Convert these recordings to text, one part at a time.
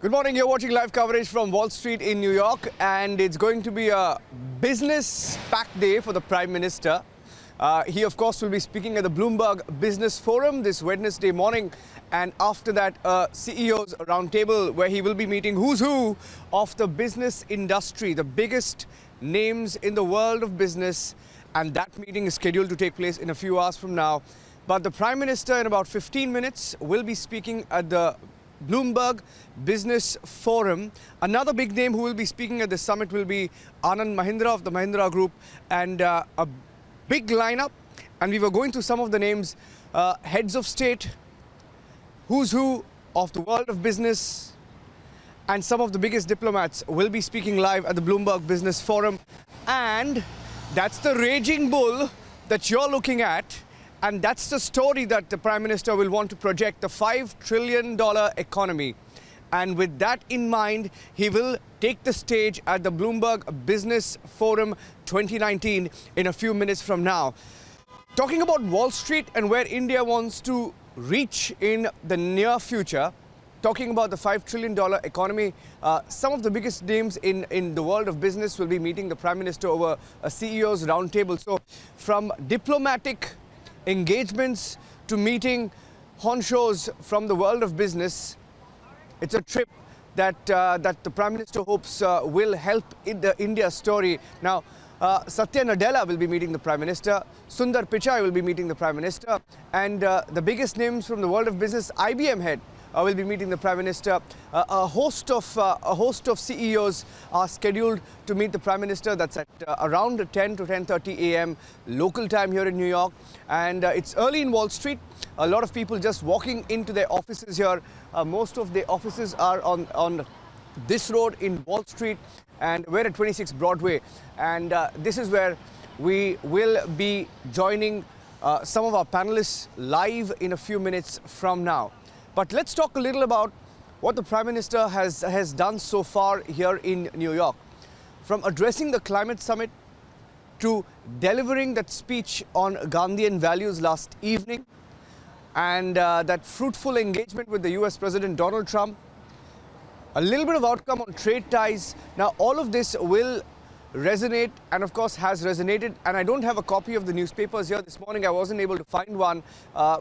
Good morning. You're watching live coverage from Wall Street in New York, and it's going to be a business-packed day for the Prime Minister. He, of course, will be speaking at the Bloomberg Business Forum this Wednesday morning, and after that, CEOs roundtable where he will be meeting who's who of the business industry, the biggest names in the world of business, and that meeting is scheduled to take place in a few hours from now. But the Prime Minister, in about 15 minutes, will be speaking at the Bloomberg Business Forum. Another big name who will be speaking at the summit will be Anand Mahindra of the Mahindra Group, and a big lineup. And we were going through some of the names, heads of state, who's who of the world of business, and some of the biggest diplomats will be speaking live at the Bloomberg Business Forum. And that's the raging bull that you're looking at. And that's the story that the Prime Minister will want to project, the $5 trillion economy. And with that in mind, he will take the stage at the Bloomberg Business Forum 2019 in a few minutes from now. Talking about Wall Street and where India wants to reach in the near future, talking about the $5 trillion economy, some of the biggest names in the world of business will be meeting the Prime Minister over a CEO's roundtable. So from diplomatic engagements to meeting honchos from the world of business, it's a trip that the Prime Minister hopes will help in the India story. Now, Satya Nadella will be meeting the Prime Minister, Sundar Pichai will be meeting the Prime Minister, and the biggest names from the world of business, IBM head, will be meeting the Prime Minister. A host of CEOs are scheduled to meet the Prime Minister. That's at around 10 to 10:30 a.m. local time here in New York. And it's early in Wall Street. A lot of people just walking into their offices here. Most of the offices are on this road in Wall Street, and we're at 26 Broadway. And this is where we will be joining some of our panelists live in a few minutes from now. But let's talk a little about what the Prime Minister has done so far here in New York. From addressing the climate summit to delivering that speech on Gandhian values last evening, and that fruitful engagement with the US President Donald Trump, a little bit of outcome on trade ties. Now, all of this will resonate, and of course has resonated. And I don't have a copy of the newspapers here this morning. I wasn't able to find one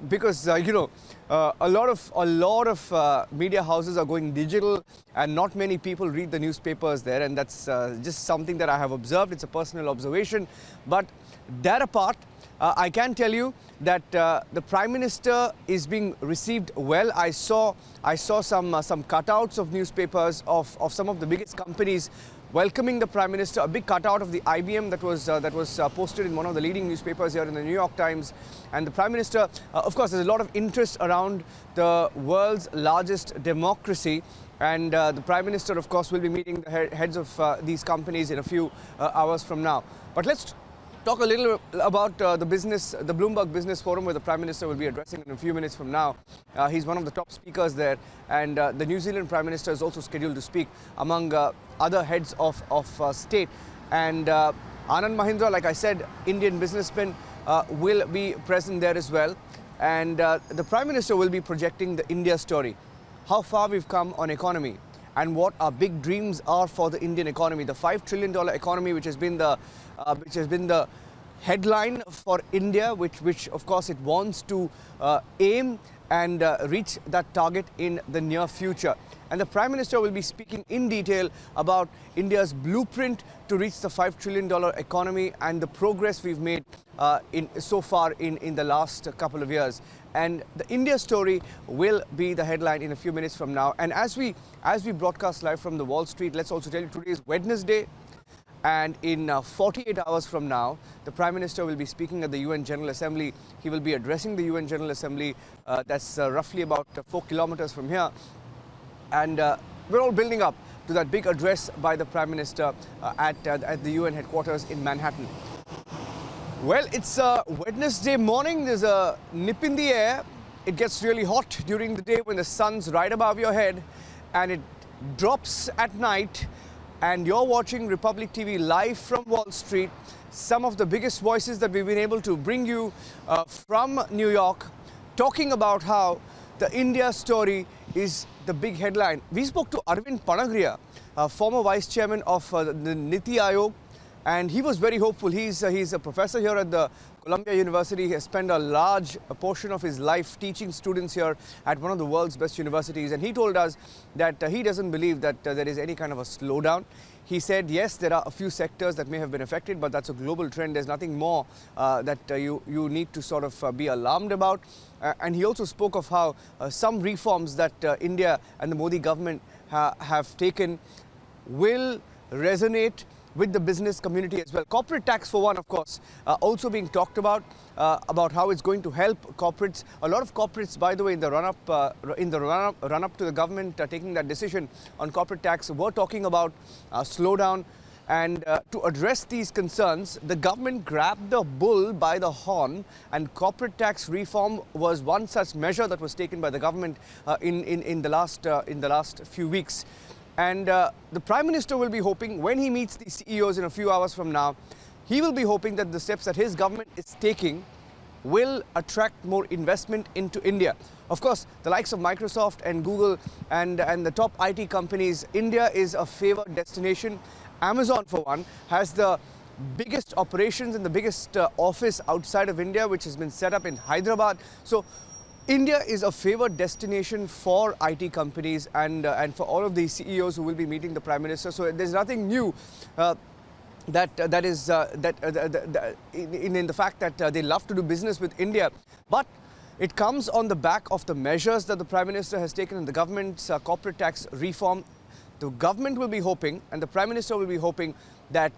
because a lot of media houses are going digital, and not many people read the newspapers there, and that's just something that I have observed. It's a personal observation. But that apart, I can tell you that the Prime Minister is being received well. I saw some cutouts of newspapers of some of the biggest companies welcoming the Prime Minister. A big cutout of the IBM that was posted in one of the leading newspapers here in the New York Times. And the Prime Minister, of course, there's a lot of interest around the world's largest democracy. And the Prime Minister, of course, will be meeting the heads of these companies in a few hours from now. But let's talk a little about the Bloomberg Business Forum, where the Prime Minister will be addressing in a few minutes from now. He's one of the top speakers there, and the New Zealand Prime Minister is also scheduled to speak, among other heads of state. And Anand Mahindra, like I said, Indian businessman, will be present there as well. And the Prime Minister will be projecting the India story, how far we've come on economy, and what our big dreams are for the Indian economy. The $5 trillion economy, which has been the headline for India, which of course it wants to aim and reach that target in the near future. And the Prime Minister will be speaking in detail about India's blueprint to reach the $5 trillion economy and the progress we've made so far in the last couple of years. And the India story will be the headline in a few minutes from now. And as we broadcast live from the Wall Street, let's also tell you today is Wednesday. And in 48 hours from now, the Prime Minister will be speaking at the UN General Assembly. He will be addressing the UN General Assembly. That's roughly about 4 kilometers from here. And we're all building up to that big address by the Prime Minister at the UN headquarters in Manhattan. Well, it's Wednesday morning. There's a nip in the air. It gets really hot during the day when the sun's right above your head, and it drops at night. And you're watching Republic TV live from Wall Street. Some of the biggest voices that we've been able to bring you from New York, talking about how the India story is the big headline. We spoke to Arvind Panagriya, former vice chairman of the Niti Aayog, and he was very hopeful. He's a professor here at the Columbia University. He has spent a large portion of his life teaching students here at one of the world's best universities. And he told us that he doesn't believe that there is any kind of a slowdown. He said, yes, there are a few sectors that may have been affected, but that's a global trend. There's nothing more that you need to sort of be alarmed about. And he also spoke of how some reforms that India and the Modi government have taken will resonate with the business community as well. Corporate tax, for one, of course, also being talked about how it's going to help corporates. A lot of corporates, by the way, in the run-up to the government taking that decision on corporate tax, were talking about slowdown. And to address these concerns, the government grabbed the bull by the horn, and corporate tax reform was one such measure that was taken by the government in the last few weeks. And the Prime Minister will be hoping, when he meets the CEOs in a few hours from now, he will be hoping that the steps that his government is taking will attract more investment into India. Of course, the likes of Microsoft and Google and the top IT companies, India is a favored destination. Amazon, for one, has the biggest operations and the biggest office outside of India, which has been set up in Hyderabad. So India is a favored destination for IT companies and for all of the CEOs who will be meeting the Prime Minister. So there's nothing new in the fact that they love to do business with India. But it comes on the back of the measures that the Prime Minister has taken in the government's corporate tax reform. The government will be hoping, and the Prime Minister will be hoping, that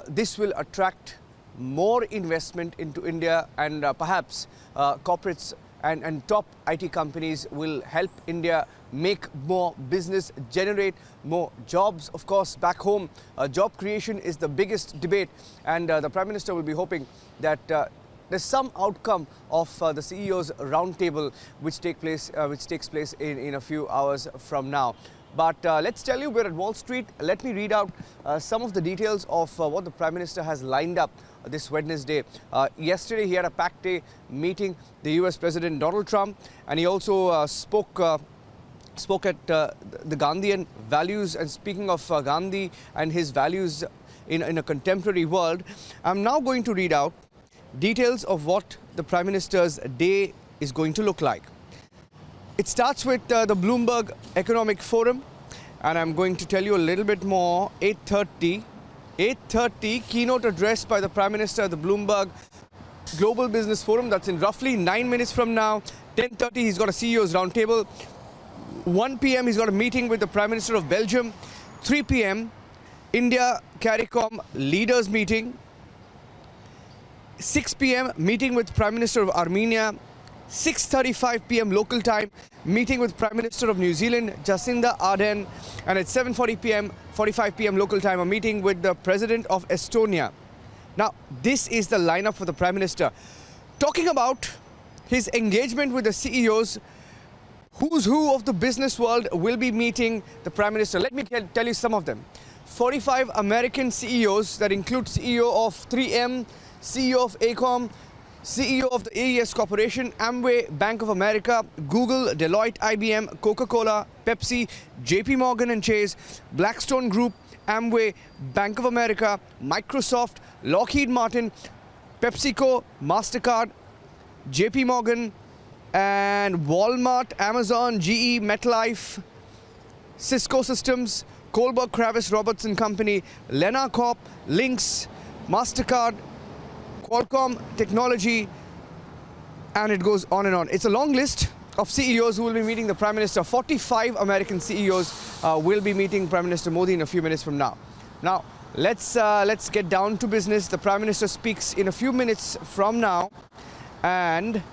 this will attract more investment into India, and perhaps corporates and top IT companies will help India make more business, generate more jobs. Of course, back home, job creation is the biggest debate, and the Prime Minister will be hoping that there's some outcome of the CEO's roundtable which takes place in a few hours from now. But let's tell you, we're at Wall Street. Let me read out some of the details of what the Prime Minister has lined up this Wednesday. Yesterday, he had a packed day meeting the US President Donald Trump, and he also spoke at the Gandhian values. And speaking of Gandhi and his values in a contemporary world, I'm now going to read out details of what the Prime Minister's day is going to look like. It starts with the Bloomberg Economic Forum, and I'm going to tell you a little bit more. 8:30, keynote address by the Prime Minister at the Bloomberg Global Business Forum. That's in roughly 9 minutes from now. 10:30, he's got a CEO's roundtable. 1 p.m., he's got a meeting with the Prime Minister of Belgium. 3 p.m., India CARICOM leaders meeting. 6 p.m., meeting with Prime Minister of Armenia. 6:35 p.m. local time, meeting with Prime Minister of New Zealand, Jacinda Ardern. And at 7:45 p.m. local time, a meeting with the President of Estonia. Now, this is the lineup for the Prime Minister. Talking about his engagement with the CEOs, who's who of the business world will be meeting the Prime Minister. Let me tell you some of them. 45 American CEOs that include CEO of 3M, CEO of ACOM, CEO of the AES Corporation, Amway, Bank of America, Google, Deloitte, IBM, Coca-Cola, Pepsi, JP Morgan and Chase, Blackstone Group, Amway, Bank of America, Microsoft, Lockheed Martin, PepsiCo, MasterCard, JP Morgan, and Walmart, Amazon, GE, MetLife, Cisco Systems, Kohlberg Kravis Robertson Company, Lena Corp, Lynx, MasterCard, Qualcomm Technology, and it goes on and on. It's a long list of CEOs who will be meeting the Prime Minister. 45 American CEOs will be meeting Prime Minister Modi in a few minutes from now. Now, let's get down to business. The Prime Minister speaks in a few minutes from now, and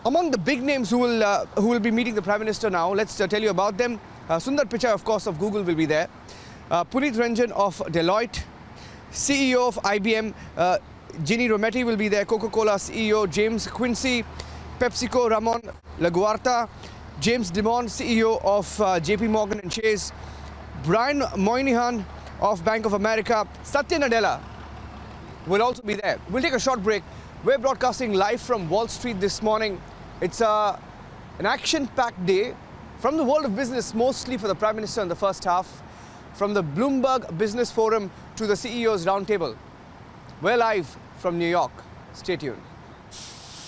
among the big names who will be meeting the Prime Minister now, let's tell you about them. Sundar Pichai, of course, of Google will be there. Puneet Ranjan of Deloitte. CEO of IBM, Ginny Rometty will be there. Coca-Cola CEO, James Quincy. PepsiCo, Ramon Laguarta. James Dimon, CEO of JP Morgan and Chase. Brian Moynihan of Bank of America. Satya Nadella will also be there. We'll take a short break. We're broadcasting live from Wall Street this morning. It's a An action-packed day from the world of business, mostly for the Prime Minister in the first half, from the Bloomberg Business Forum to the CEO's Roundtable. We're live from New York. Stay tuned.